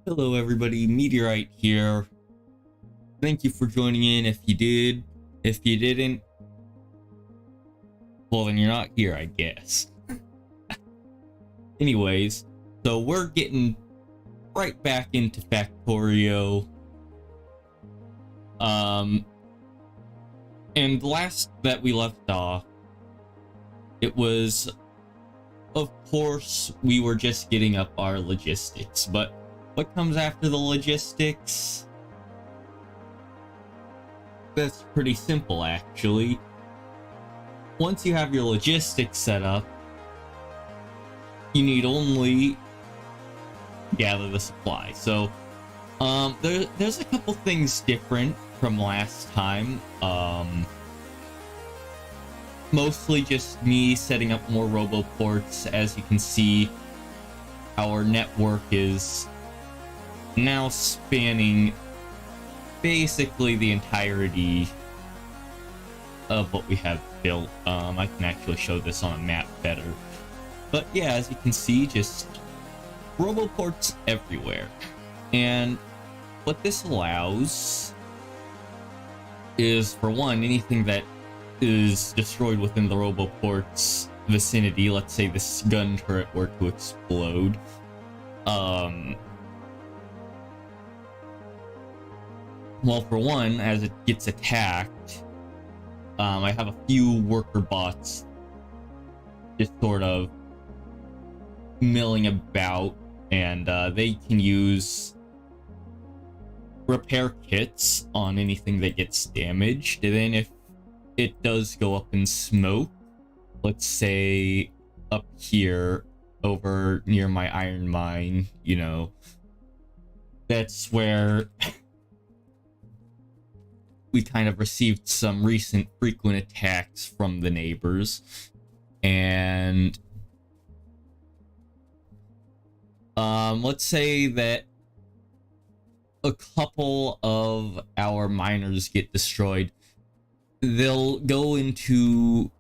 Hello everybody, Meteorite here. Thank you for joining in if you did. If you didn't, well then you're not here, I guess. Anyways, so we're getting right back into Factorio. And last that we left off, it was, of course, we were just getting up our logistics, but what comes after the logistics? That's pretty simple, actually. Once you have your logistics set up, you need only gather the supply. So, there's a couple things different from last time. Mostly just me setting up more roboports. As you can see, our network is now spanning basically the entirety of what we have built. I can actually show this on a map better. But yeah, as you can see, just roboports everywhere. And what this allows is, for one, anything that is destroyed within the roboport's vicinity, let's say this gun turret were to explode, well, for one, as it gets attacked, I have a few worker bots just sort of milling about, and they can use repair kits on anything that gets damaged. And then if it does go up in smoke, let's say up here over near my iron mine, you know, that's where we kind of received some recent frequent attacks from the neighbors. And let's say that a couple of our miners get destroyed, they'll go into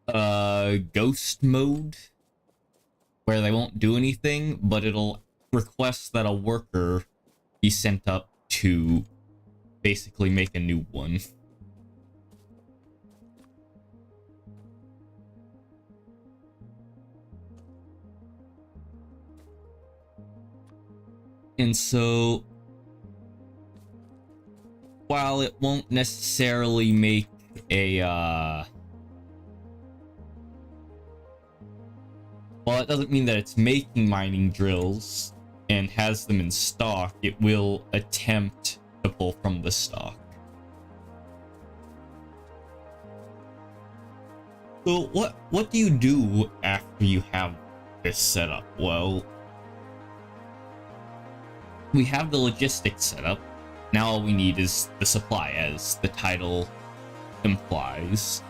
ghost mode where they won't do anything, but it'll request that a worker be sent up to basically make a new one. And so, while it won't necessarily make a, well, it doesn't mean that it's making mining drills and has them in stock, it will attempt to pull from the stock. So what do you do after you have this set up? Well, we have the logistics set up. Now all we need is the supply, as the title implies.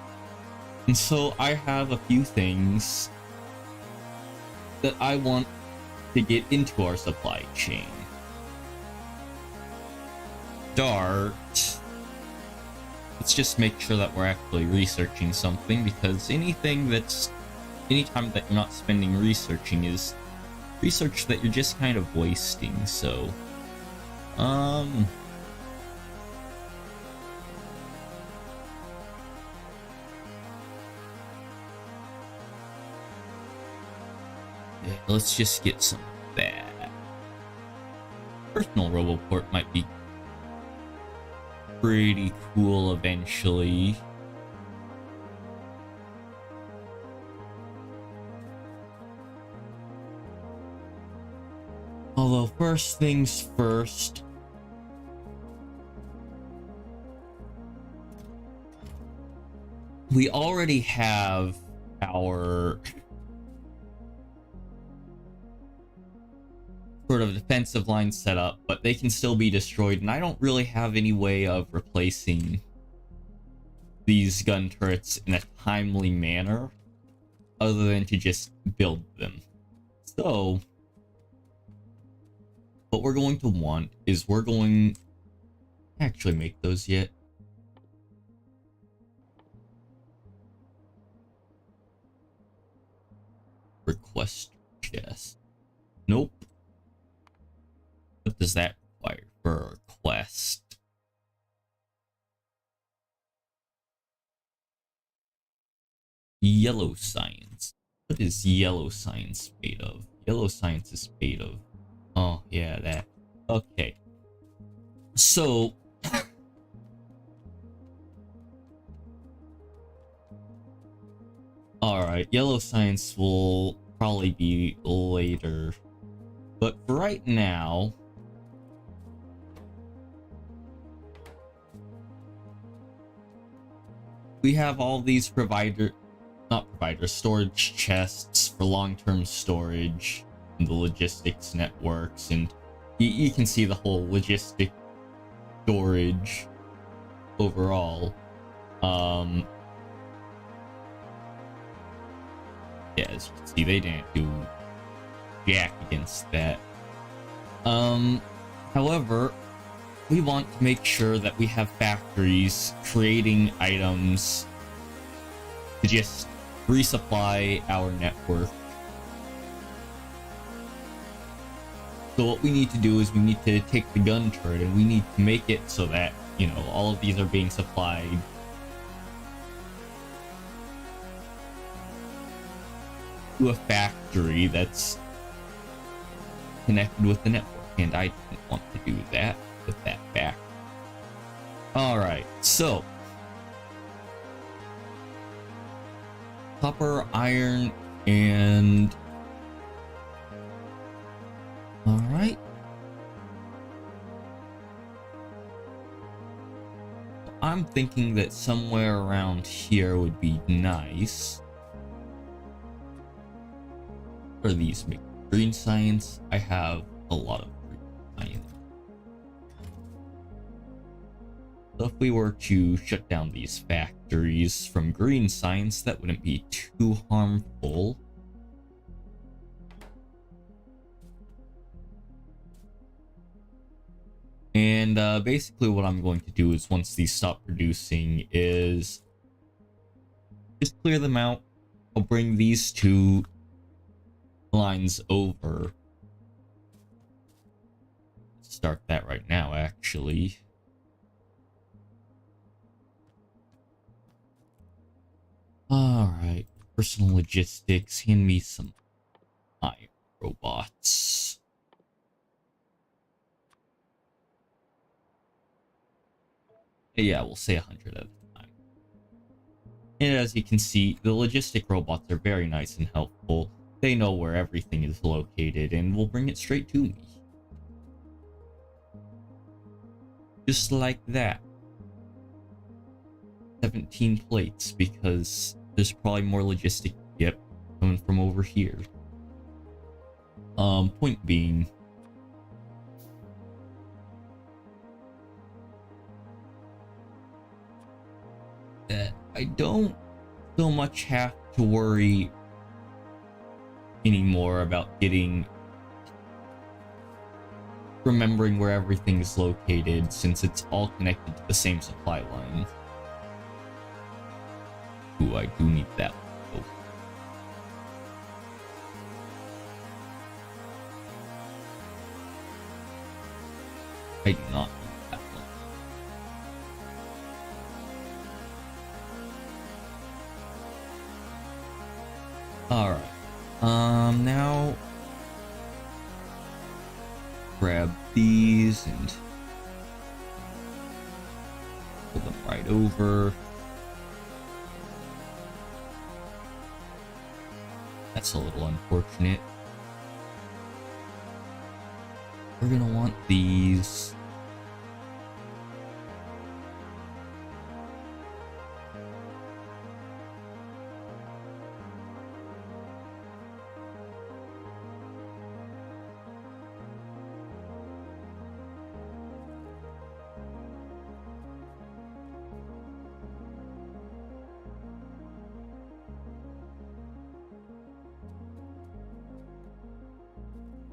And so I have a few things that I want to get into our supply chain. Start. Let's just make sure that we're actually researching something, because anytime that you're not spending researching is research that you're just kind of wasting. So, yeah, let's just get some of that. Personal roboport might be pretty cool eventually. Although, first things first, we already have our sort of defensive line set up, but they can still be destroyed, and I don't really have any way of replacing these gun turrets in a timely manner other than to just build them. So what we're going to want is we're going to actually make those yet. Request chest. Nope. does that require for a quest? Yellow science. What is yellow science made of? Yellow science is made of... Oh, yeah, that. Okay. So... Alright, yellow science will probably be later. But for right now... we have all these storage chests for long-term storage and the logistics networks, and you can see the whole logistic storage overall. Yeah, as you can see, they didn't do jack against that. However, we want to make sure that we have factories creating items to just resupply our network. So what we need to do is we need to take the gun turret and we need to make it so that, you know, all of these are being supplied to a factory that's connected with the network. And I didn't want to do that with that fact. Alright, so copper, iron, and alright. I'm thinking that somewhere around here would be nice. For these green science, I have a lot of green science. So if we were to shut down these factories from green science, that wouldn't be too harmful. And basically what I'm going to do is once these stop producing is just clear them out. I'll bring these two lines over. Start that right now, actually. Alright, personal logistics, hand me some iron robots. Yeah, we'll say 100 at a time. And as you can see, the logistic robots are very nice and helpful. They know where everything is located and will bring it straight to me. Just like that. 17 plates, because there's probably more logistic coming from over here. Point being, that I don't so much have to worry anymore about remembering where everything's located, since it's all connected to the same supply line. Ooh, I do need that. Oh. I do not need that one. Alright. Now grab these and pull them right over. That's a little unfortunate. We're gonna want these.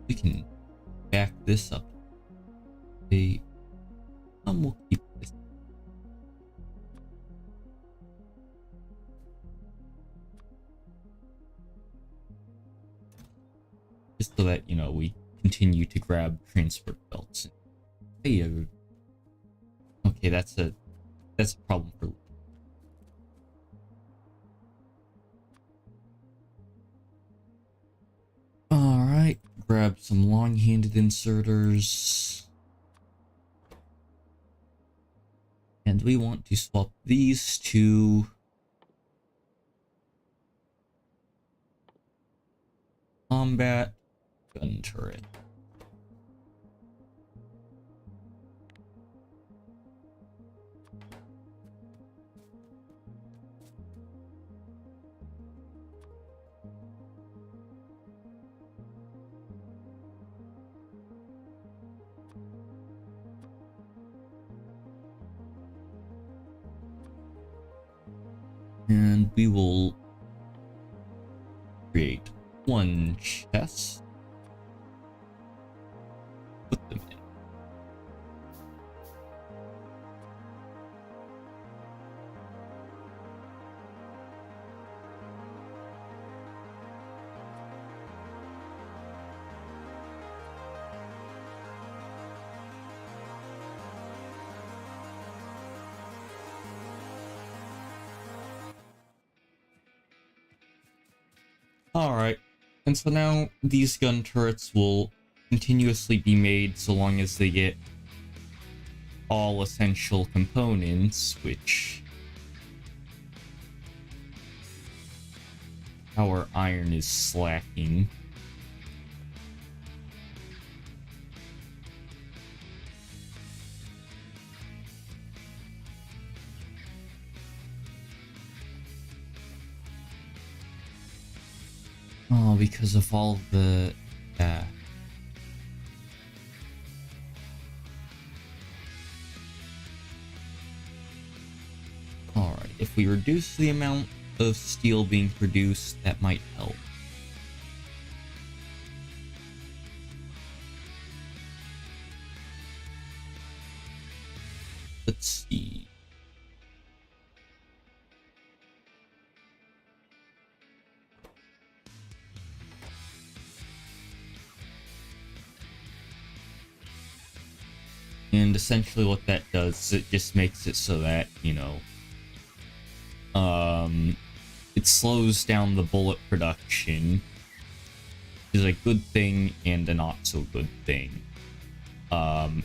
We can back this up. We'll keep this. Just so that, you know, we continue to grab transport belts. Hey, okay, that's a problem for. All right, grab some long-handed inserters, and we want to swap these to combat gun turret. And we will create one chest. Put them in. Alright, and so now these gun turrets will continuously be made so long as they get all essential components, which our iron is slacking. Oh, because of all the Alright, if we reduce the amount of steel being produced, that might help. Let's see. And essentially what that does is it just makes it so that, you know, it slows down the bullet production, is a good thing and a not so good thing.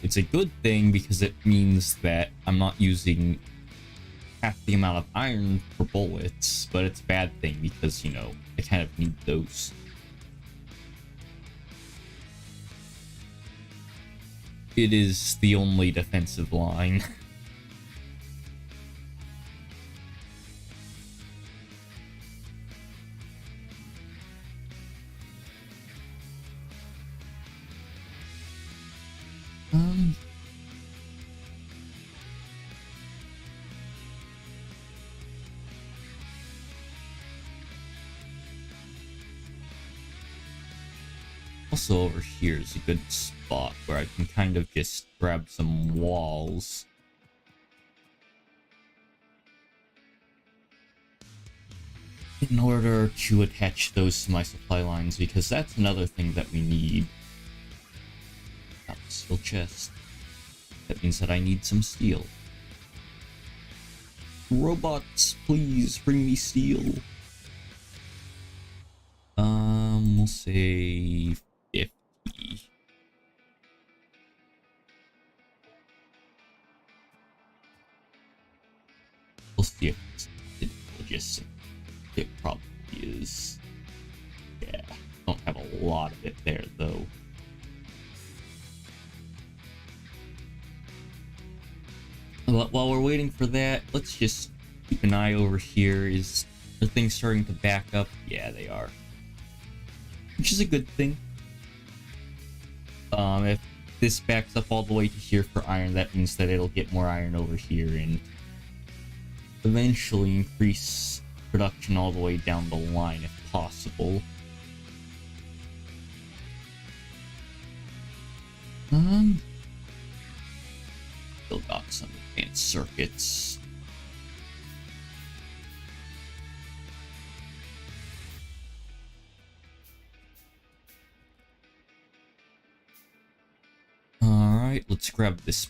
It's a good thing because it means that I'm not using half the amount of iron for bullets, but it's a bad thing because, you know, I kind of need those. It is the only defensive line. Also over here is a good spot where I can kind of just grab some walls. In order to attach those to my supply lines, because that's another thing that we need. Got the steel chest. That means that I need some steel. Robots, please bring me steel. We'll say 50. We'll see if it's logistic. It probably is. Yeah, don't have a lot of it there though. But while we're waiting for that, let's just keep an eye over here. Are things starting to back up? Yeah, they are. Which is a good thing. If this backs up all the way to here for iron, that means that it'll get more iron over here and eventually increase production all the way down the line if possible. Still got some advanced circuits. let's grab this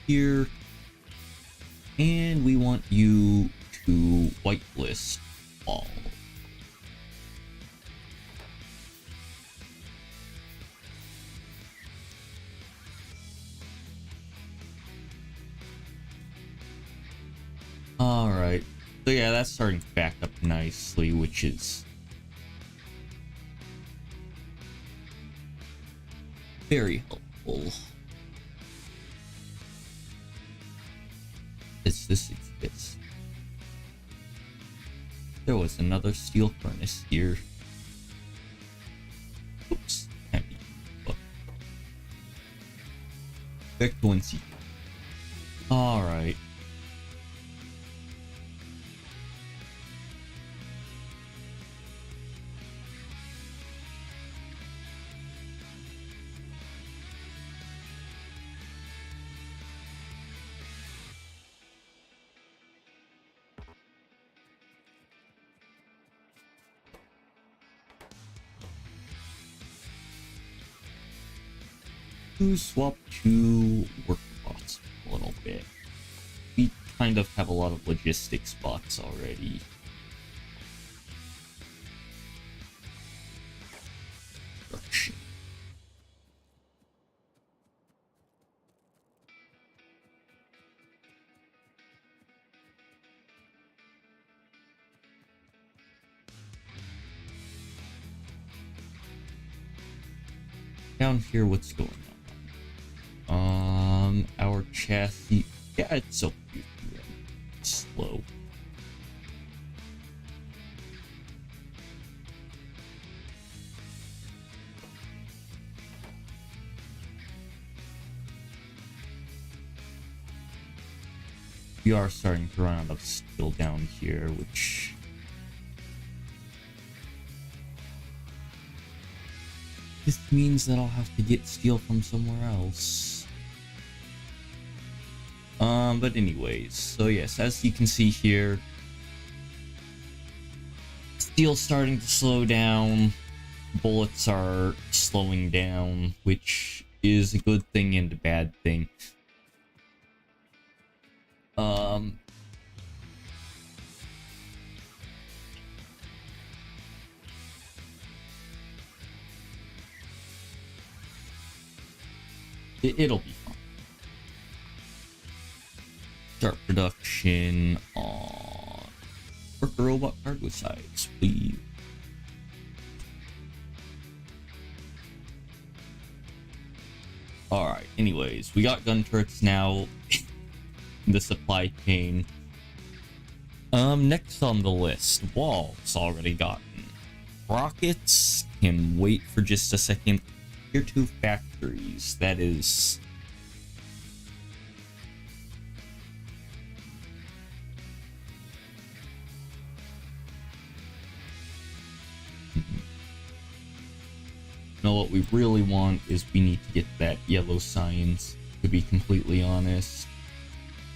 here. And we want you to whitelist all. Alright. So yeah, that's starting to back up nicely, which is very helpful. This exists. There was another steel furnace here. Oops. Can't be. Back to 1C. Alright. To swap to work bots a little bit. We kind of have a lot of logistics bots already. Construction. Down here, what's going on? Our chassis, yeah, it's so slow. We are starting to run out of steel down here, which this means that I'll have to get steel from somewhere else. But anyways, so yes, as you can see here, steel's starting to slow down, bullets are slowing down, which is a good thing and a bad thing. It'll be fun. Start production on worker robot cargo sites, please. Alright, anyways, we got gun turrets now in the supply chain. Next on the list, walls already gotten. Rockets can wait for just a second. Tier 2 factories, that is no, what we really want is we need to get that yellow science, to be completely honest,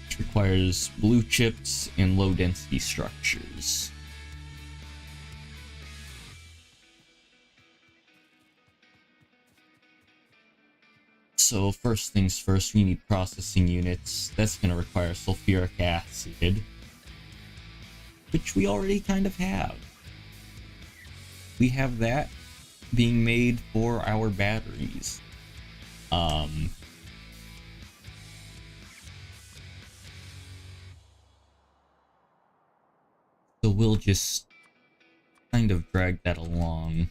which requires blue chips and low density structures. So first things first, we need processing units. That's going to require sulfuric acid, which we already kind of have. We have that being made for our batteries. So we'll just kind of drag that along.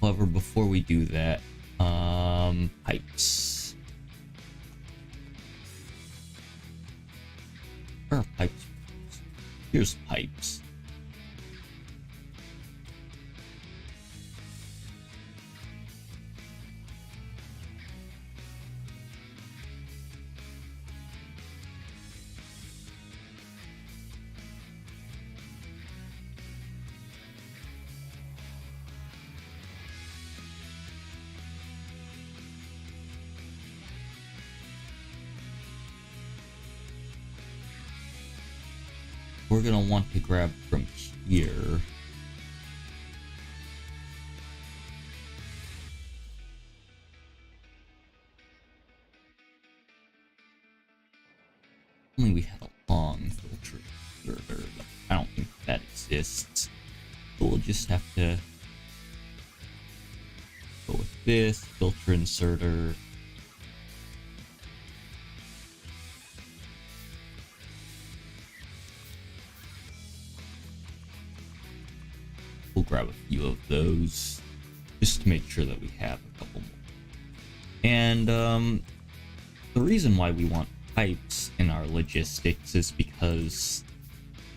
However, before we do that, pipes. Where are pipes? Here's pipes. we're gonna want to grab from here. Only we had a long filter inserter, but I don't think that exists. So we'll just have to go with this filter inserter. We'll grab a few of those just to make sure that we have a couple more. And the reason why we want pipes in our logistics is because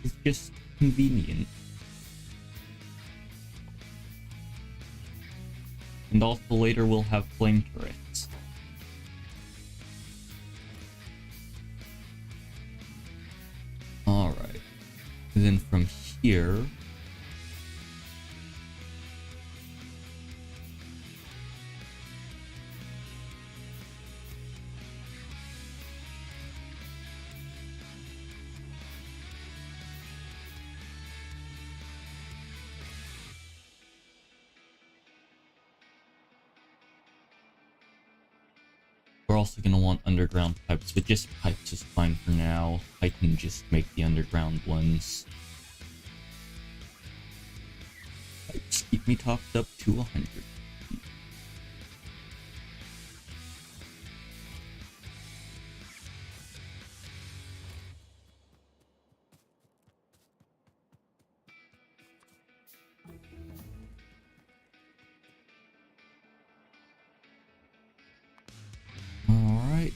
it's just convenient. And also later we'll have flame turrets. Alright. And then from here, we're also going to want underground pipes, but just pipes is fine for now. I can just make the underground ones. Pipes keep me topped up to 100. Alright.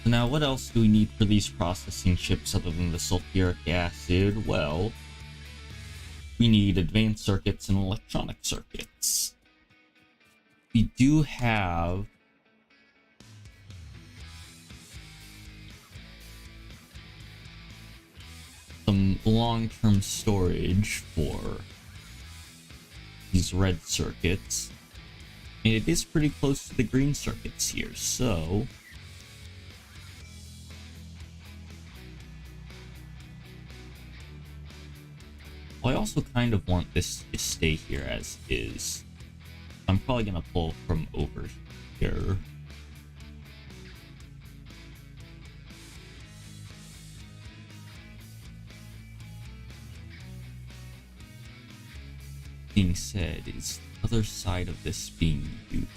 Now, what else do we need for these processing chips other than the sulfuric acid? Well, we need advanced circuits and electronic circuits. We do have some long-term storage for these red circuits, and it is pretty close to the green circuits here, so I also kind of want this to stay here as is. I'm probably gonna pull from over here. Being said, is the other side of this being used?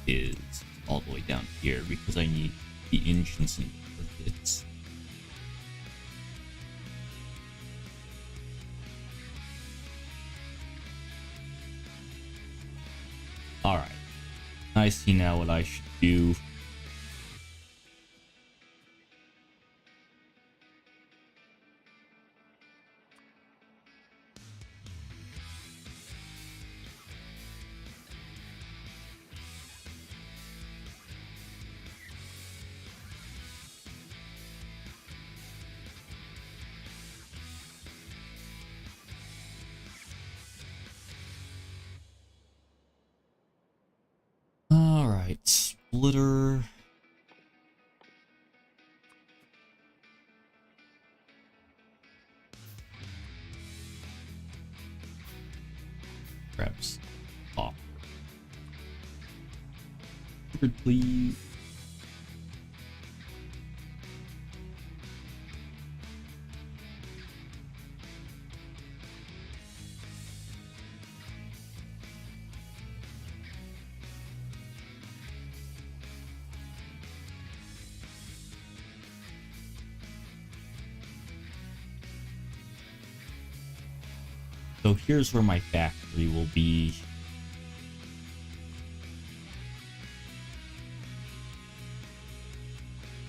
Is all the way down here because I need the engines and circuits. Alright, I see now what I should do. Alright, splitter. Grabs off. Please. So here's where my factory will be.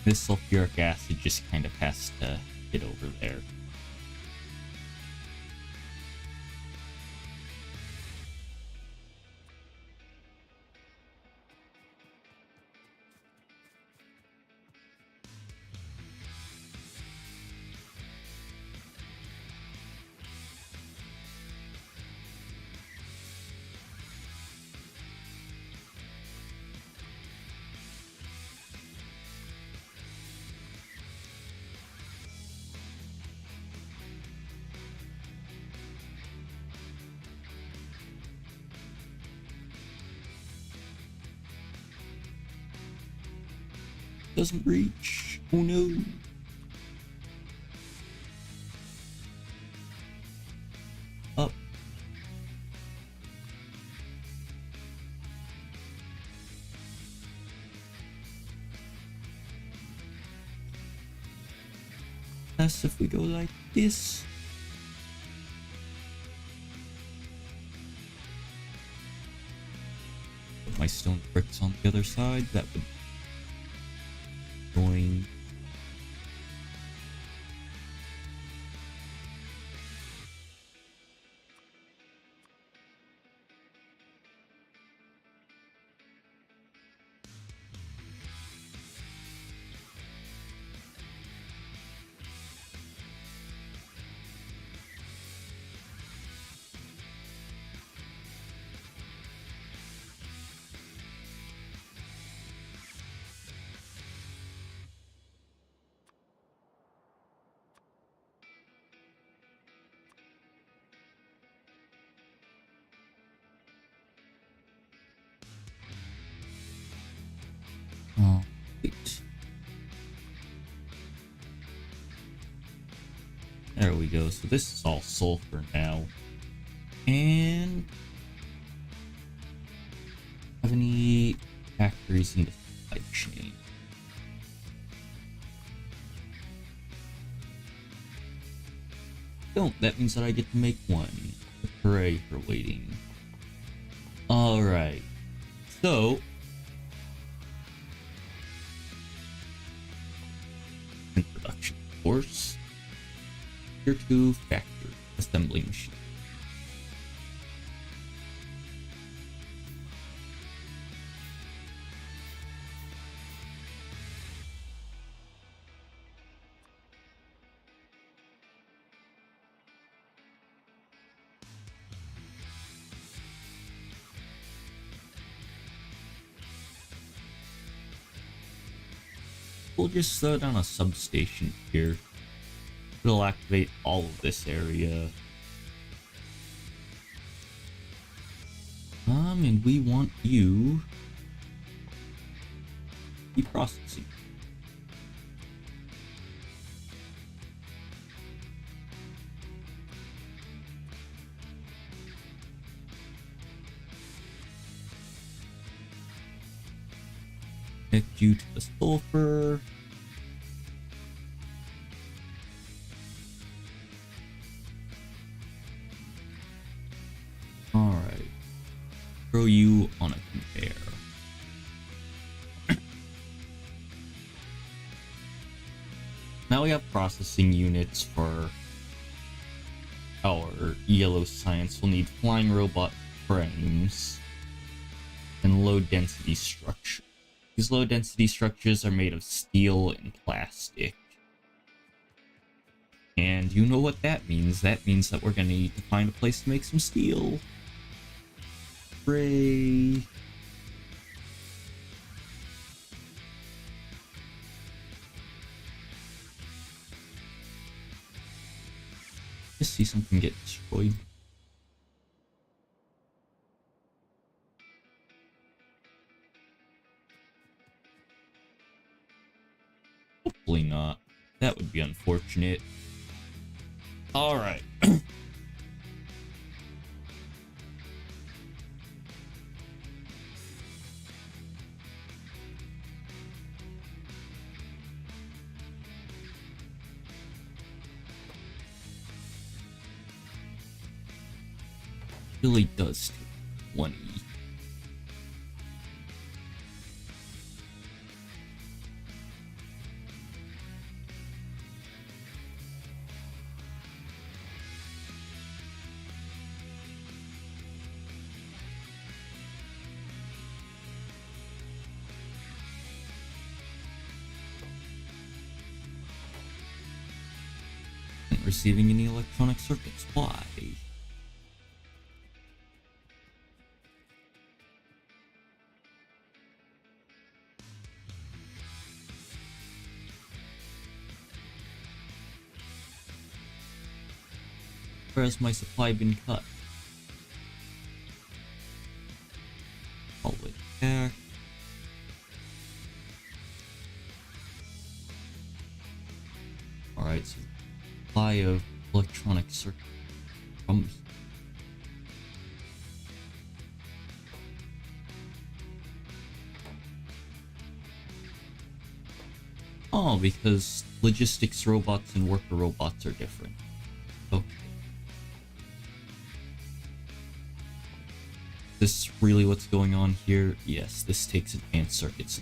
This sulfuric acid just kind of has to get over there. Doesn't reach. Oh no. Up. That's if we go like this. Put my stone bricks on the other side. That would going. Oh, wait. There we go. So this is all sulfur now. And have any factories in the supply chain? Don't. That means that I get to make one. Hooray for waiting. Alright. So in production, of course. Tier 2 factory assembly machine. We'll just throw down a substation here. It'll activate all of this area. And we want you to be processing. Connect you to the sulfur. Alright. Throw you on a conveyor. Now we have processing units for our yellow science. We'll need flying robot frames and low density structure. These low density structures are made of steel and plastic. And you know what that means. That means that we're gonna need to find a place to make some steel. Hooray. Just see something get destroyed. Hopefully not. That would be unfortunate. Alright. really does take 20. Receiving any electronic circuits. Why? Where has my supply been cut? All the way back. Alright, so supply of electronic circuit from oh, because logistics robots and worker robots are different. Okay. Is this really what's going on here? Yes, this takes advanced circuits.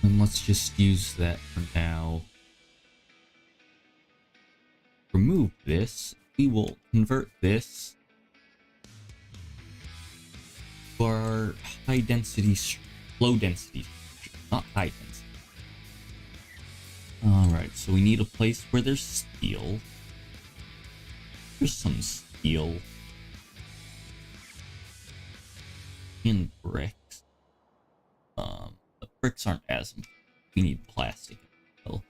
And let's just use that for now. Remove this. We will convert this to our high density, low density, not high density. Alright, so we need a place where there's steel. There's some steel. And bricks. The bricks aren't as important. We need plastic. Well,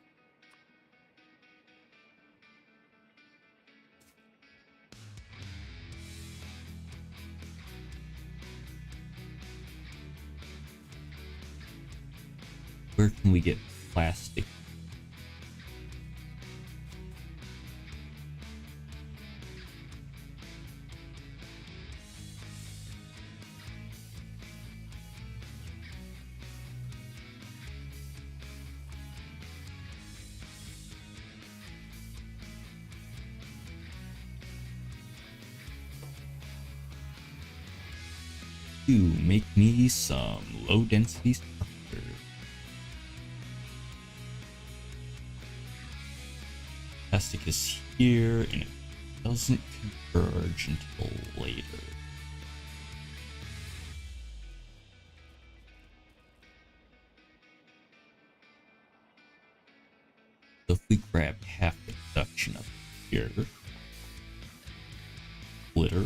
where can we get plastic? To make me some low density structure. Plastic is here and it doesn't converge until later. So if we grab half the production up here, glitter.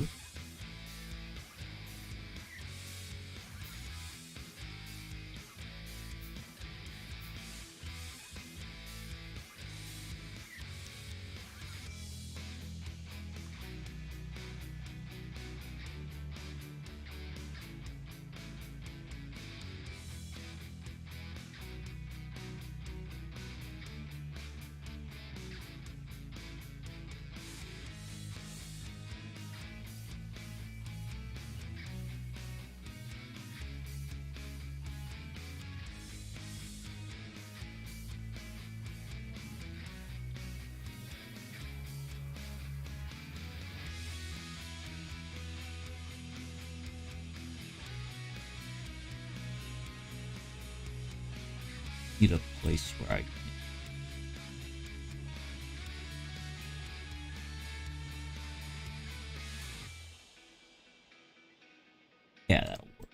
Need a place where I can. Yeah, that'll work.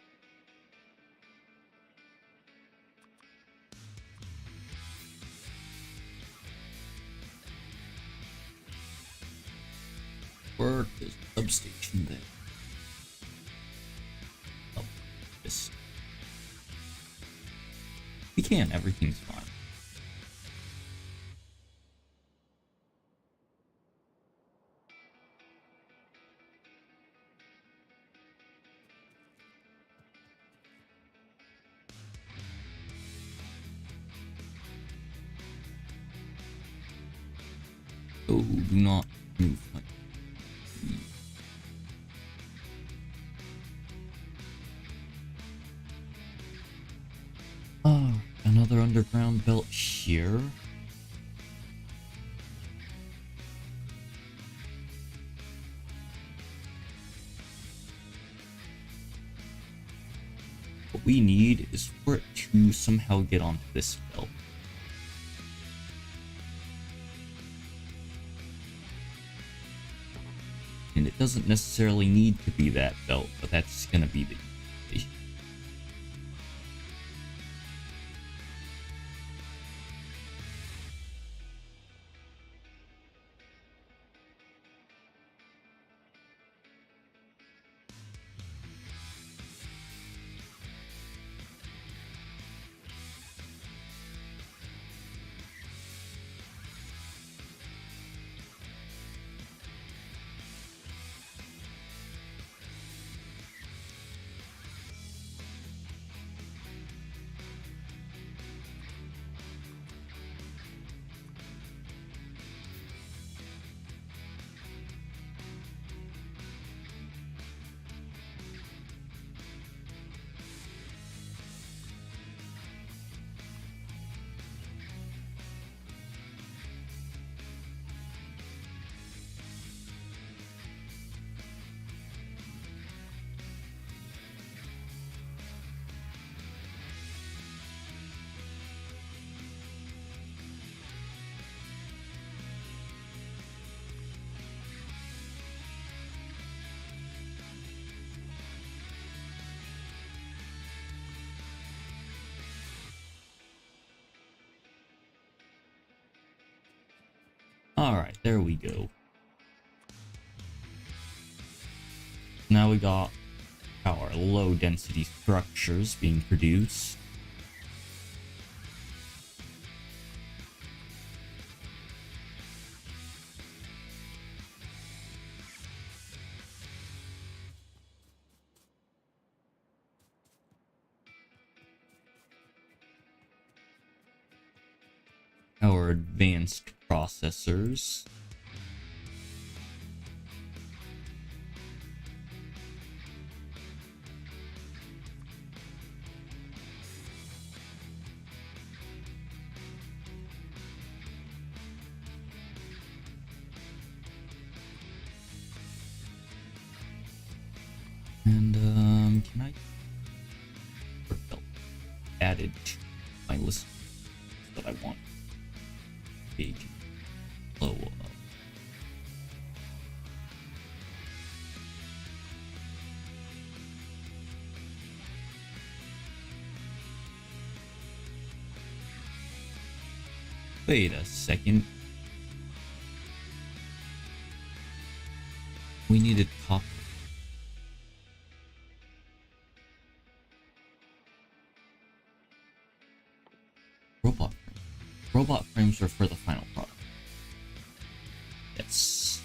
Where is the substation there? Oh, this. We can, everything's fine. Oh, do not move my Oh, another underground belt here. What we need is for it to somehow get onto this belt. And it doesn't necessarily need to be that belt, but that's gonna be the issue. Alright, there we go. Now we got our low density structures being produced. Our advanced processors. And can I added to my list that I want? Big, low. Wait a second. We needed copper. Robot frames are for the final product. Yes.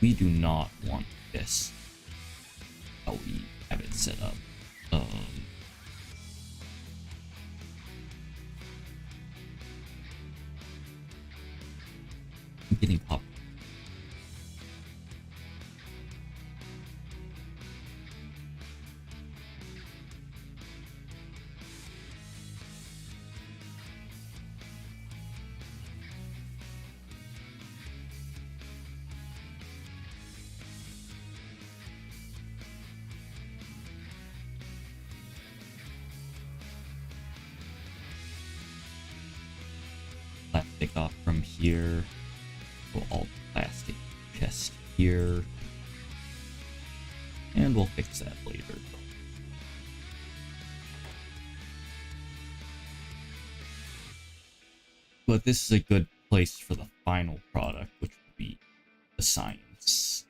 We do not want this. How we have it set up. I'm getting copper. Plastic off from here. Go all plastic chest here. And we'll fix that later. But this is a good place for the final product, which will be the science.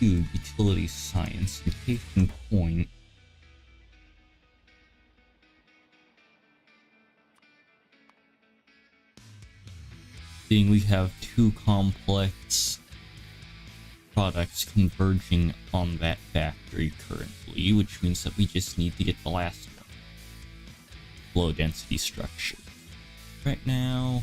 to utility science and case in point. Seeing we have two complex products converging on that factory currently, which means that we just need to get the last one. Low density structure. Right now,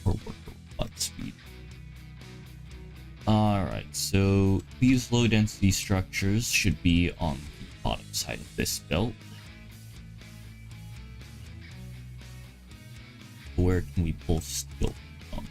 or worker robot speed. Alright, so these low density structures should be on the bottom side of this belt. Where can we pull steel from?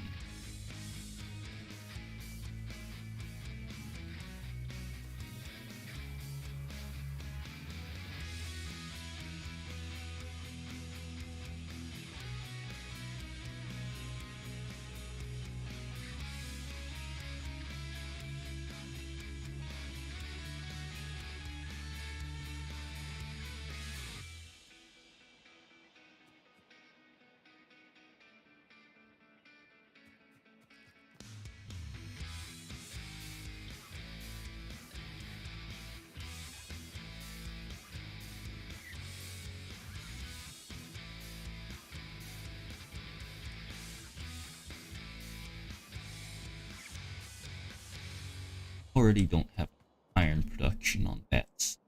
Already don't have iron production on bets.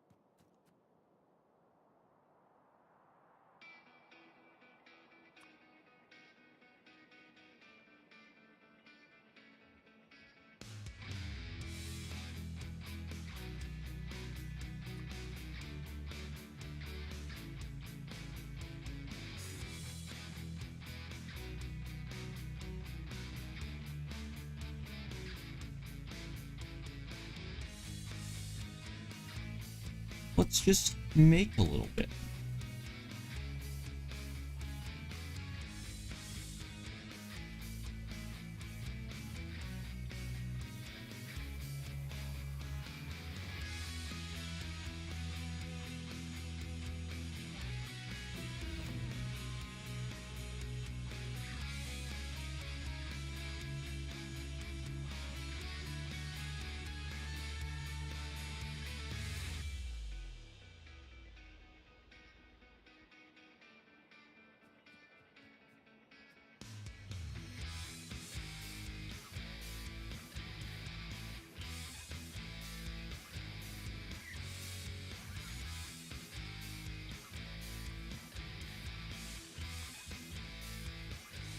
Let's just make a little bit.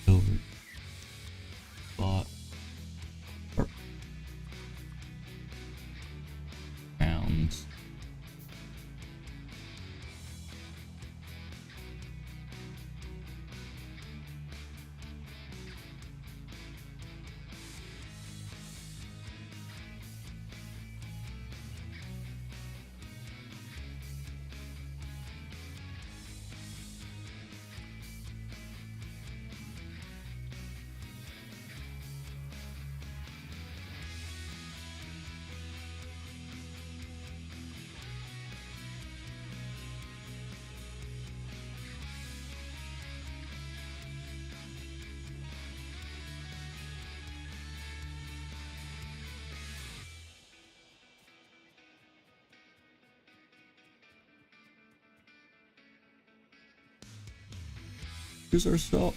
Over. Bought. Rounds. Here's our stop.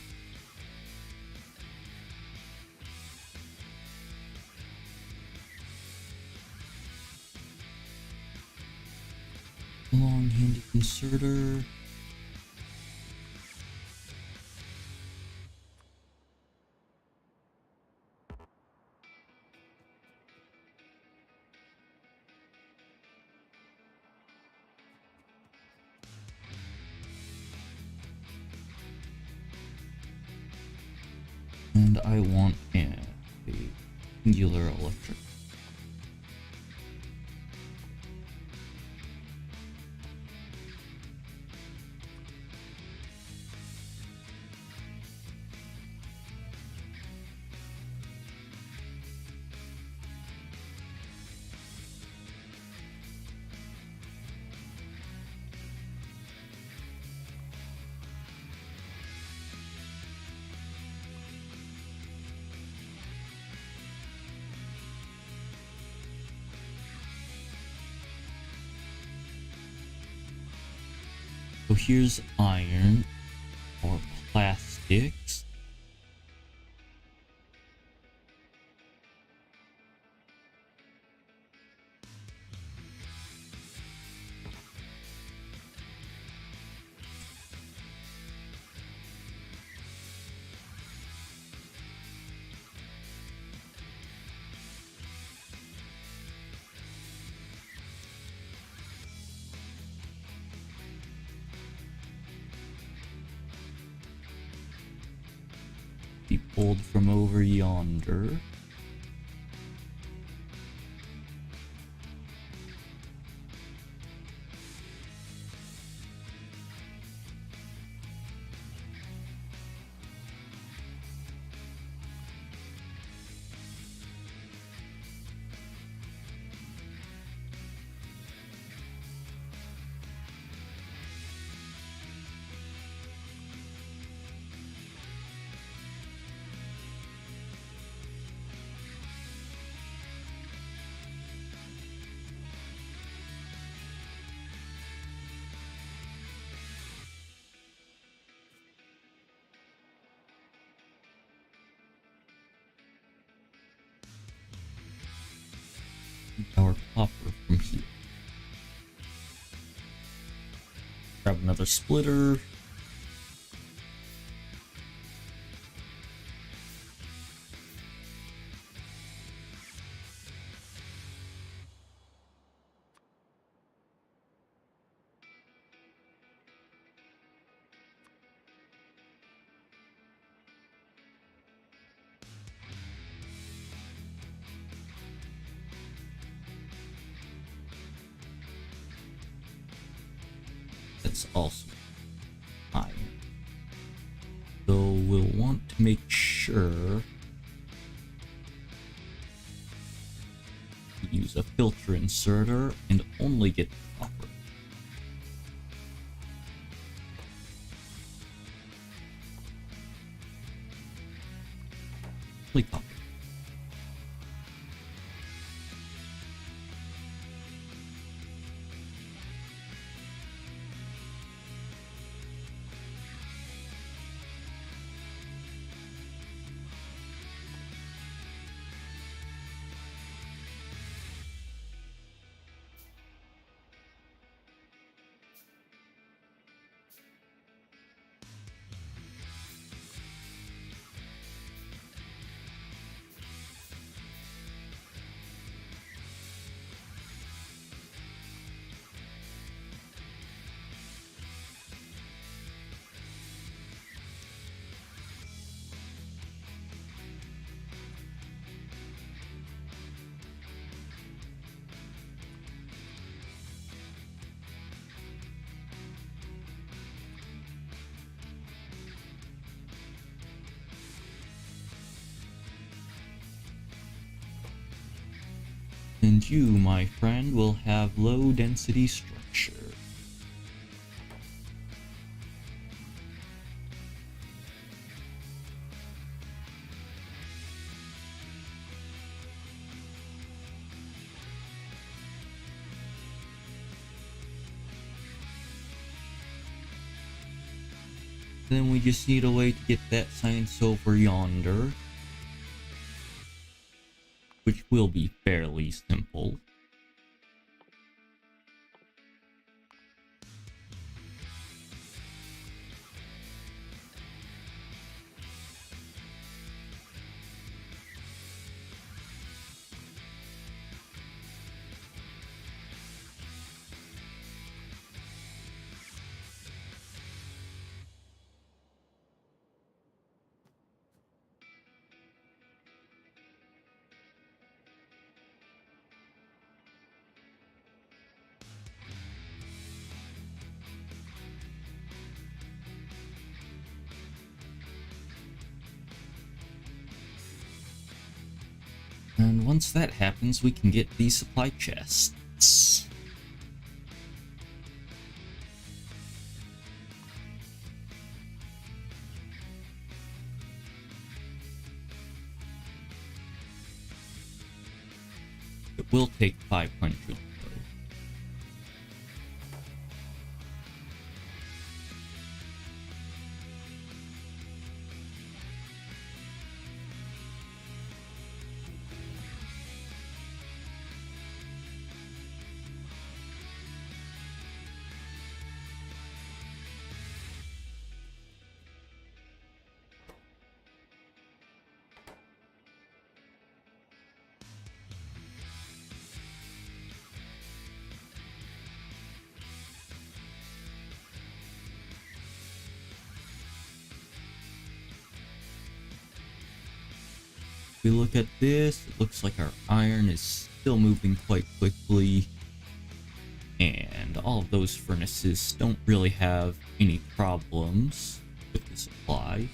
Long-handed inserter. And I want a singular electric. So here's iron or plastics. Be pulled from over yonder. Our copper from here. Grab another splitter. That's also iron. So we'll want to make sure to use a filter inserter and only get copper. Only copper. And you, my friend, will have low density structure. Then we just need a way to get that science over yonder, which will be fairly simple. And once that happens, we can get these supply chests. It will take 500 though. We look at this, it looks like our iron is still moving quite quickly. And all of those furnaces don't really have any problems with the supply.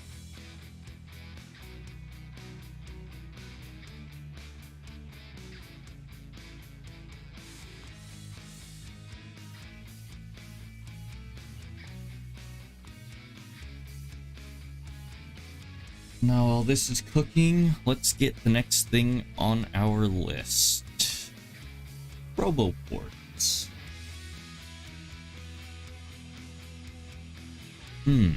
Now, while this is cooking, let's get the next thing on our list. Roboports. Kind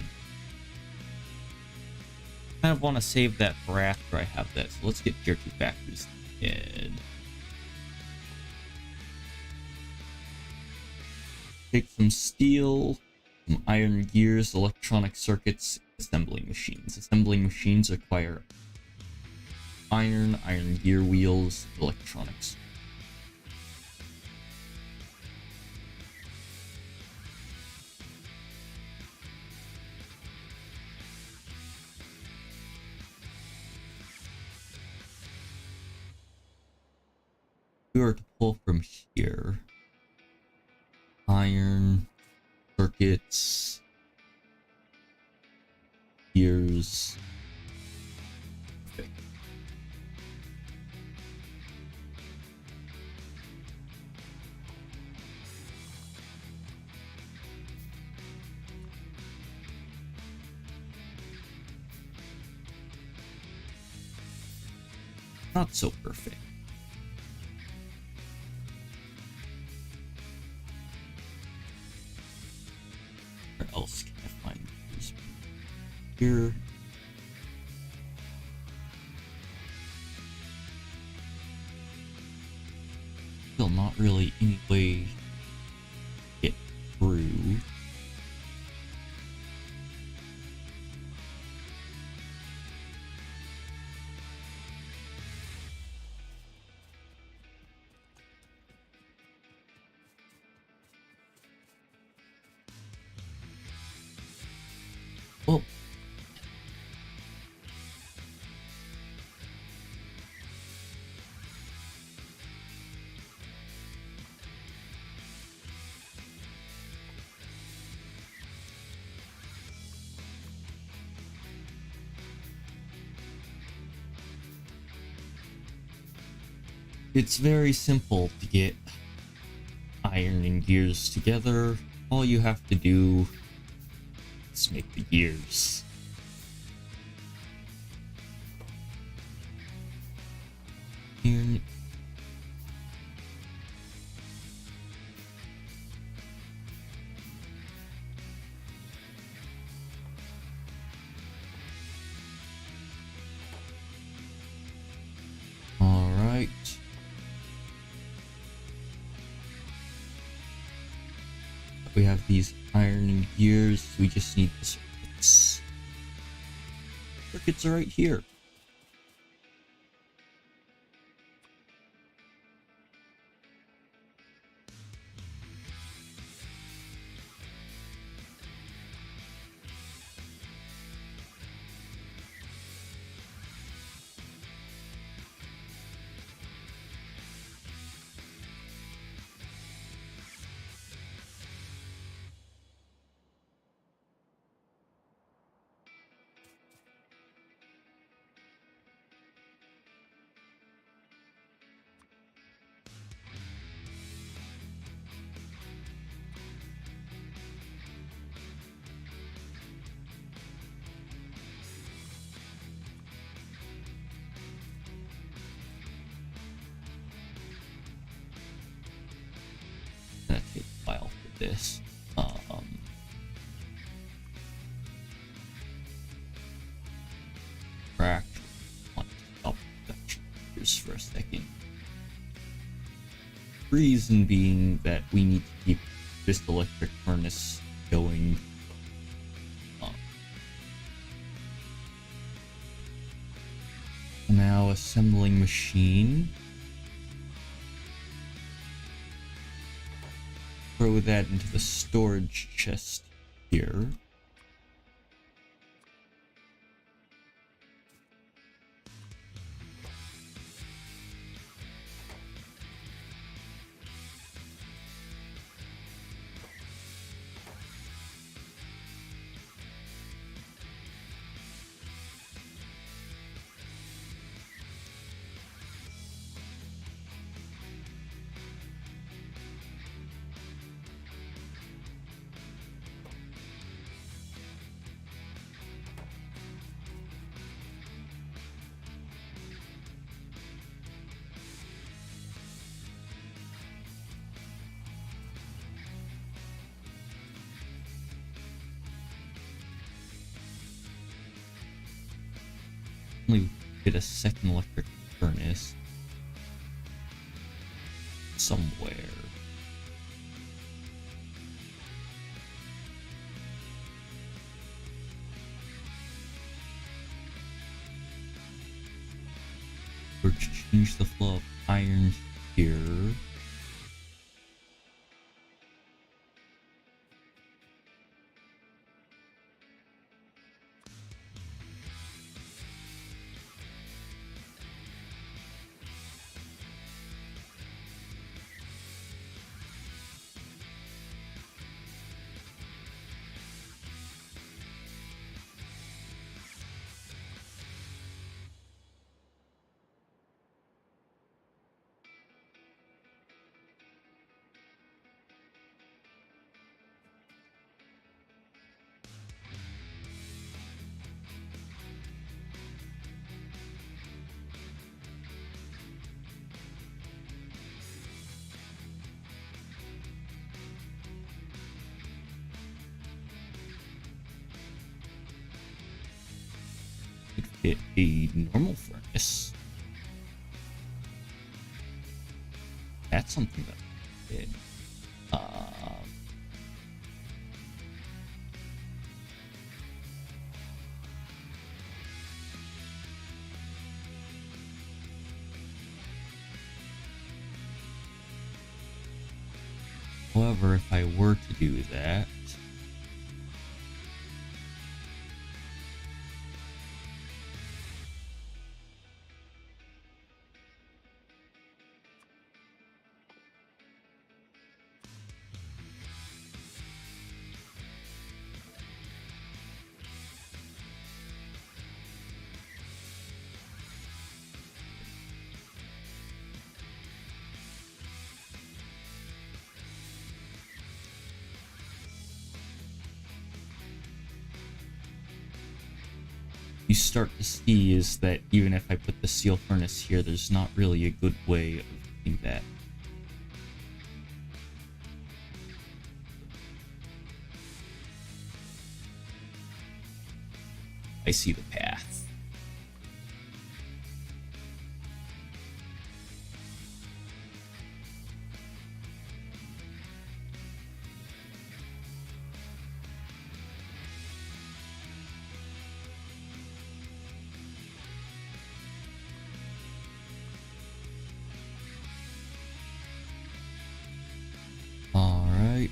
of want to save that for after I have that, so let's get tier 2 factories instead. Take some steel, some iron gears, electronic circuits, assembling machines. Assembling machines require iron gear wheels, electronics. If we were to pull from here, iron, circuits, gears. Okay. Not so perfect. Where else can I find these? Here. Still not really any way to get through. Oh. It's very simple to get iron and gears together. All you have to do is make the gears. Iron. All right. We have these iron and gears. We just need the circuits. Circuits are right here. Gonna take a while for this. Crack. Want to stop the for a second. Reason being that we need to keep this electric furnace going. Now assembling machine. Throw that into the storage chest here. Only get a second electric furnace somewhere. Or change the flow of iron here. Could fit a normal furnace. That's something that I did. However, if I were to do that, you start to see is that even if I put the steel furnace here, there's not really a good way of doing that. I see the path. All right.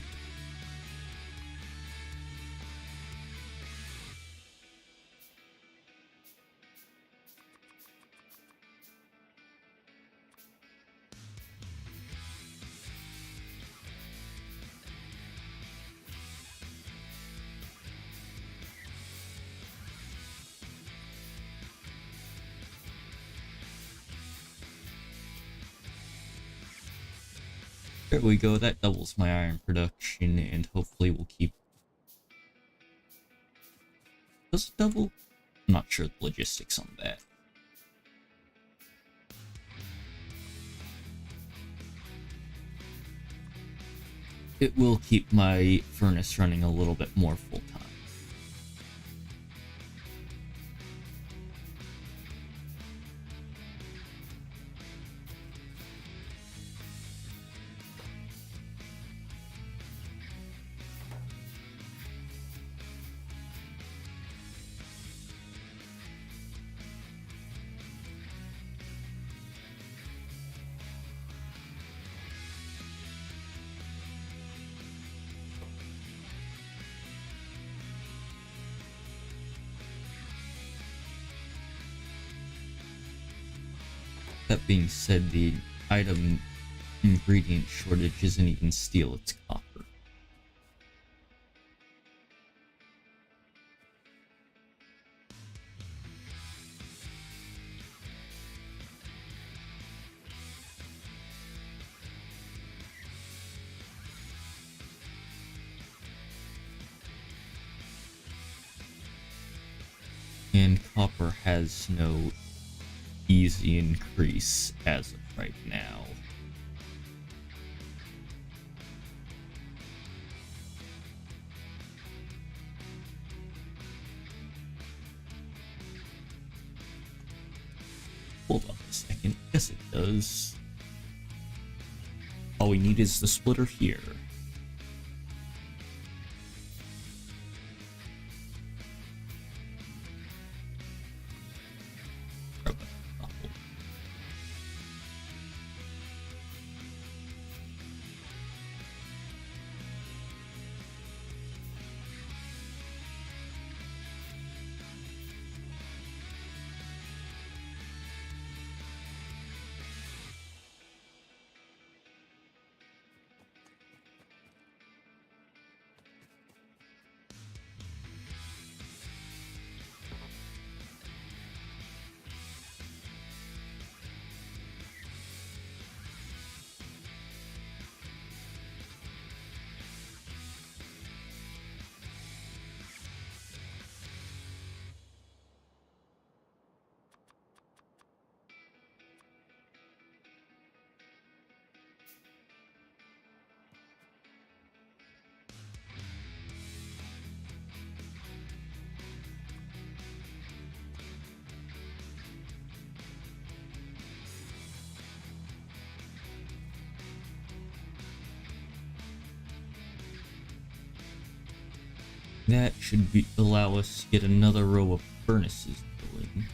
There we go, that doubles my iron production, and hopefully we'll keep... Does it double? I'm not sure the logistics on that. It will keep my furnace running a little bit more full time. That being said, the item ingredient shortage isn't even steel, it's copper. And copper has no easy increase as of right now. Hold on a second. Yes, it does. All we need is the splitter here. That should allow us to get another row of furnaces going.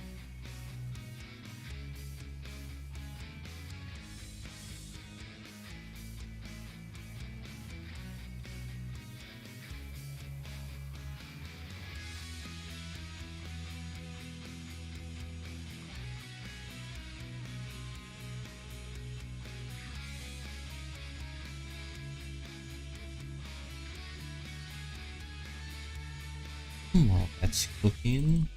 While that's cooking,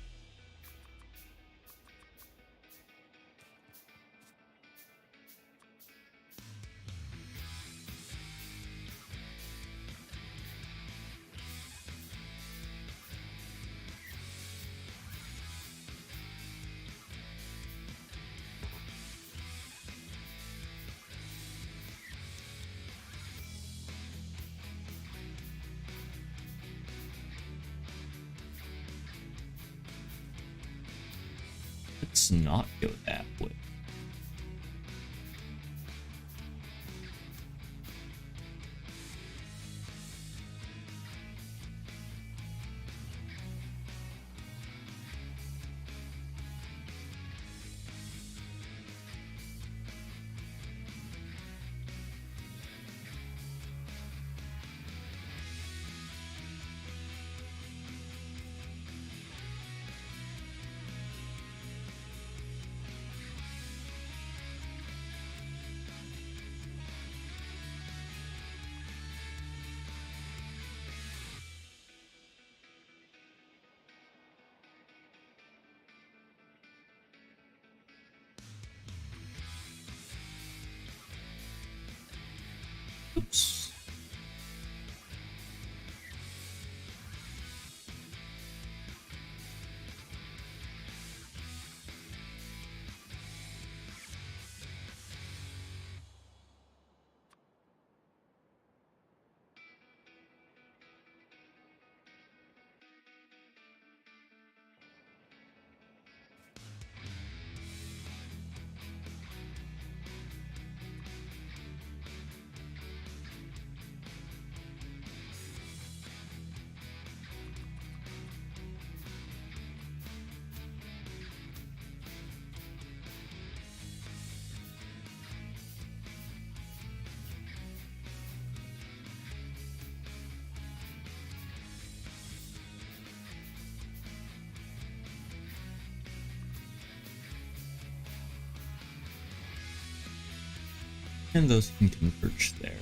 let's not go that way. Oops. And those can converge there.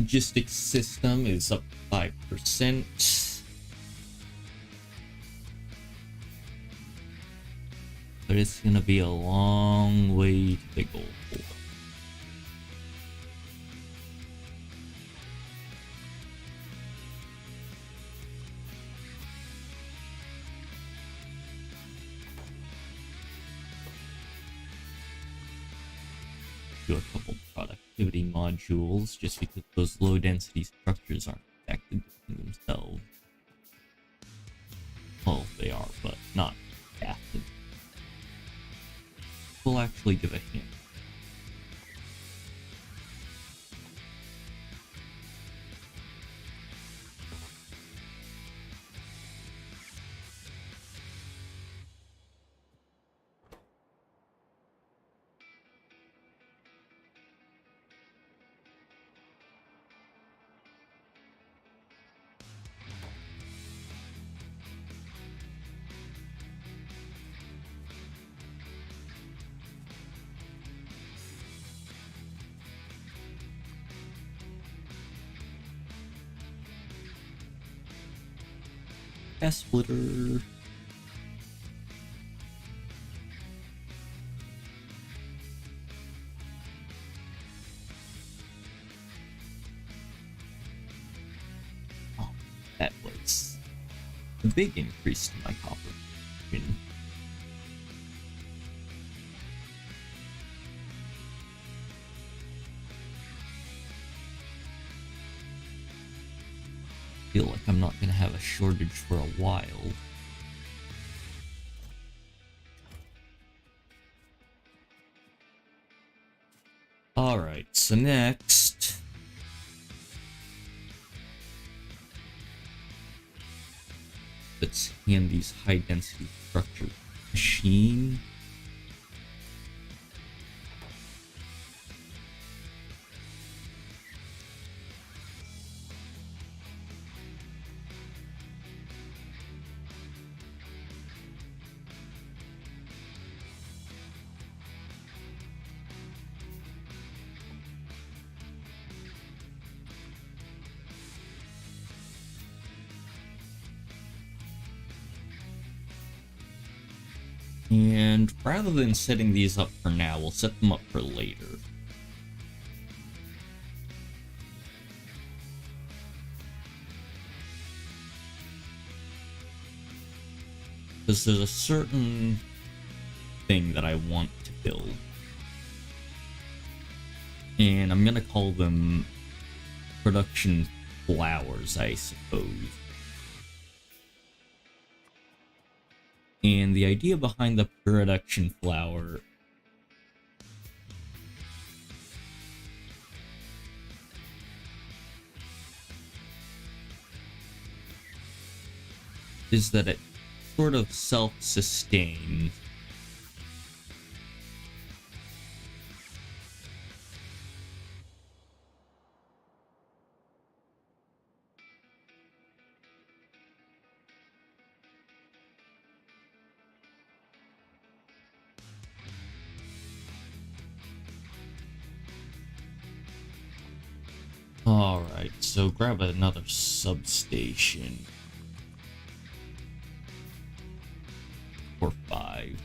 logistics system is up 5%. But it's gonna be a long way to the goal. Do a couple productivity modules just because those low density structures aren't affected themselves. Well, they are, but not affected. We'll actually give a hint. Gas splitter. Oh, that was a big increase to my copper. Feel like I'm not going to have a shortage for a while. Alright, so next... let's hand these high-density structures machine. And rather than setting these up for now, we'll set them up for later. Because there's a certain thing that I want to build. And I'm gonna call them production flowers, I suppose. And the idea behind the production flower is that it sort of self-sustains. Alright, so grab another substation. Or 5.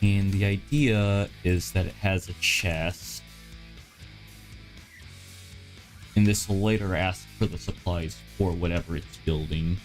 And the idea is that it has a chest. And this will later ask for the supplies for whatever it's building.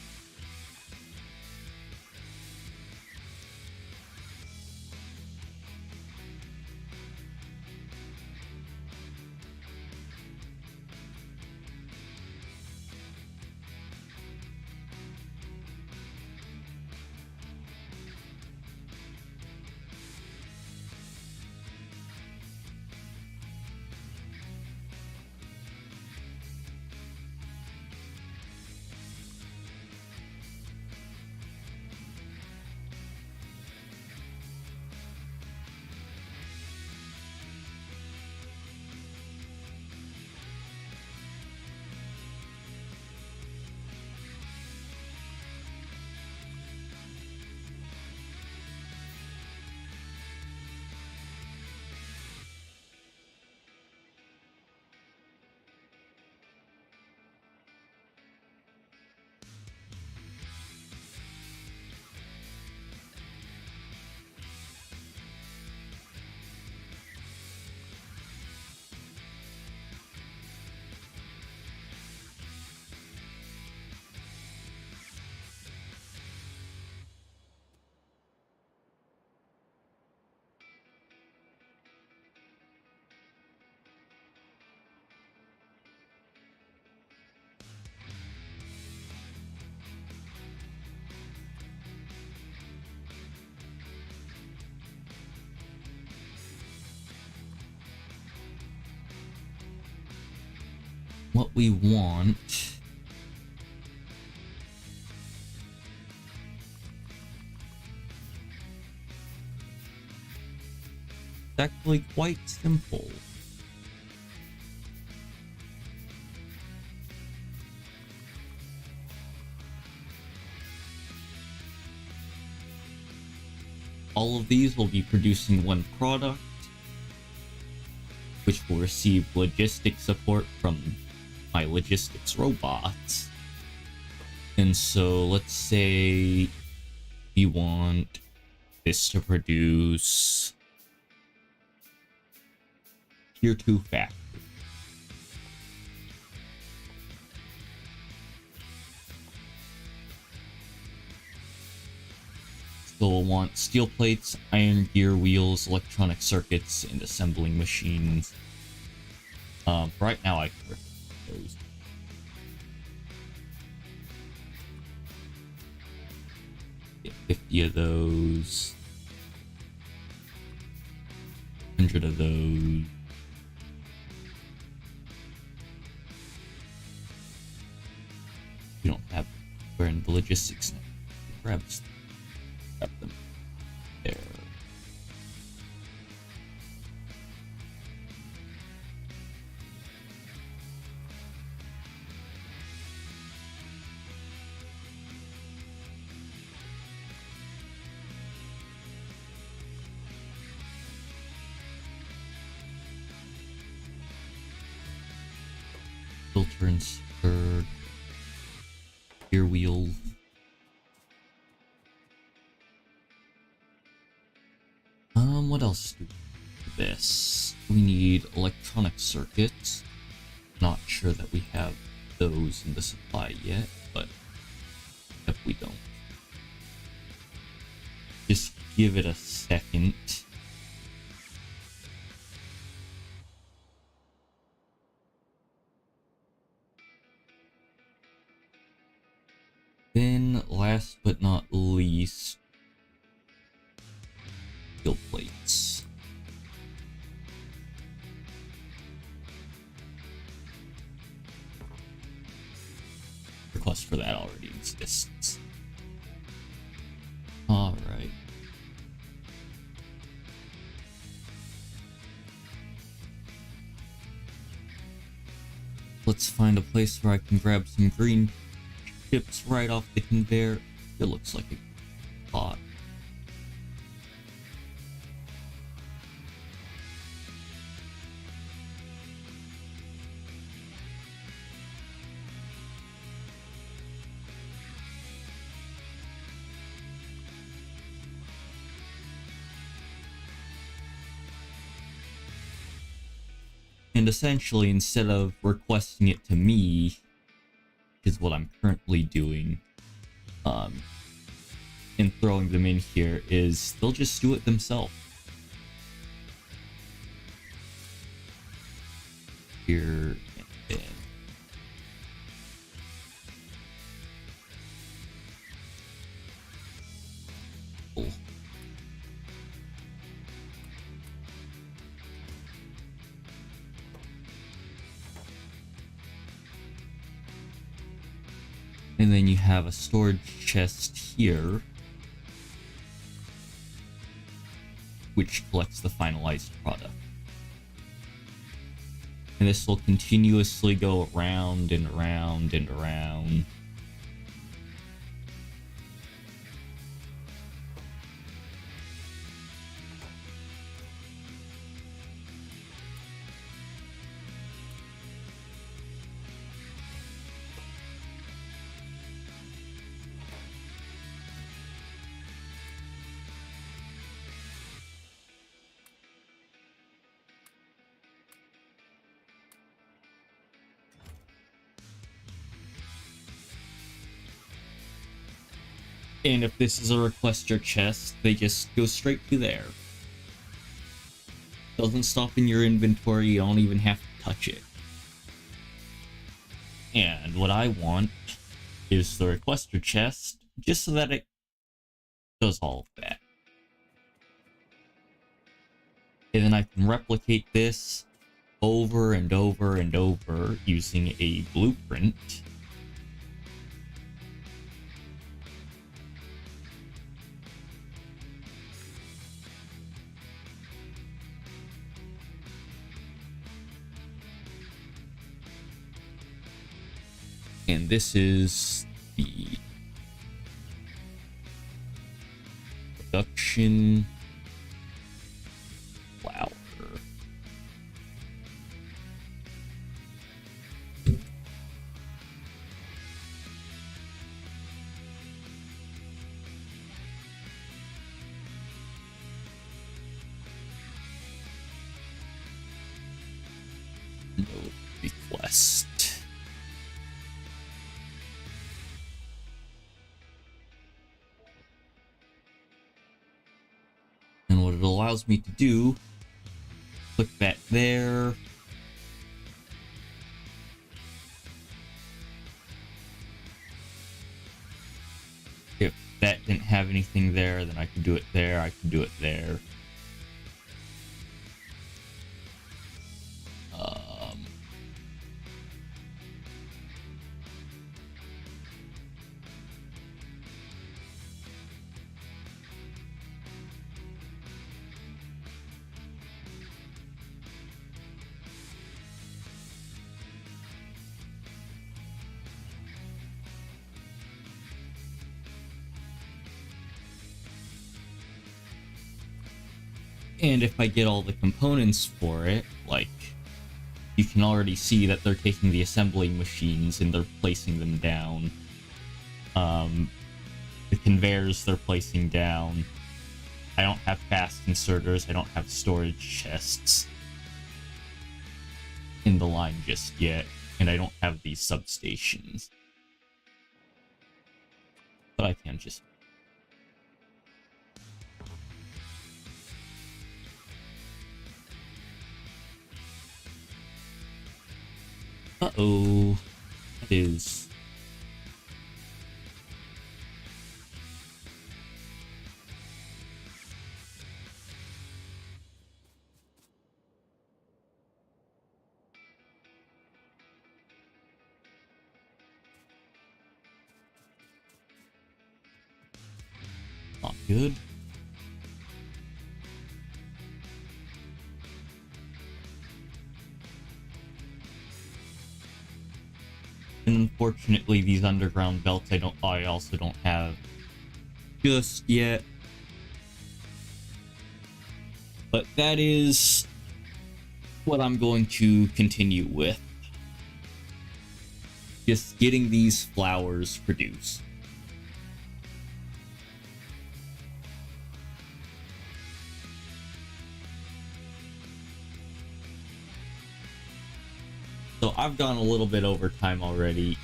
what we want is actually quite simple. All of these will be producing one product, which will receive logistics support from my logistics robots. And so let's say we want this to produce tier 2 factory. So we'll want steel plates, iron gear wheels, electronic circuits, and assembling machines. Right now I can those. Get 50 of those. 100 of those. We don't have, we're in the logistics now. Grab them there. Filter insert. Gear wheel. What else do we need for this? We need electronic circuits. Not sure that we have those in the supply yet, but if we don't, just give it a second. Then, last but not least, steel plates. Request for that already exists. Alright. Let's find a place where I can grab some green chips right off the conveyor. It looks like a lot. And essentially, instead of requesting it to me, which is what I'm currently doing, and throwing them in here, is they'll just do it themselves. Here and then. Cool. And then you have a storage chest here, which collects the finalized product. And this will continuously go around and around and around. And if this is a requester chest, they just go straight to there. Doesn't stop in your inventory, you don't even have to touch it. And what I want is the requester chest, just so that it does all of that. And then I can replicate this over and over and over using a blueprint. And this is the production flower. No request. And what it allows me to do, click that there. If that didn't have anything there, then I can do it there, I can do it there. And if I get all the components for it, like, you can already see that they're taking the assembling machines and they're placing them down. The conveyors they're placing down. I don't have fast inserters, I don't have storage chests in the line just yet, and I don't have these substations. But I can just... Uh-oh. That is... not good. And unfortunately, these underground belts I also don't have just yet. But that is what I'm going to continue with. Just getting these flowers produced. So I've gone a little bit over time already.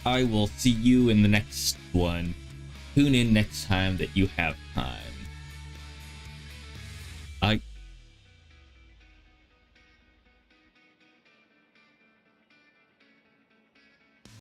I will see you in the next one. Tune in next time that you have time.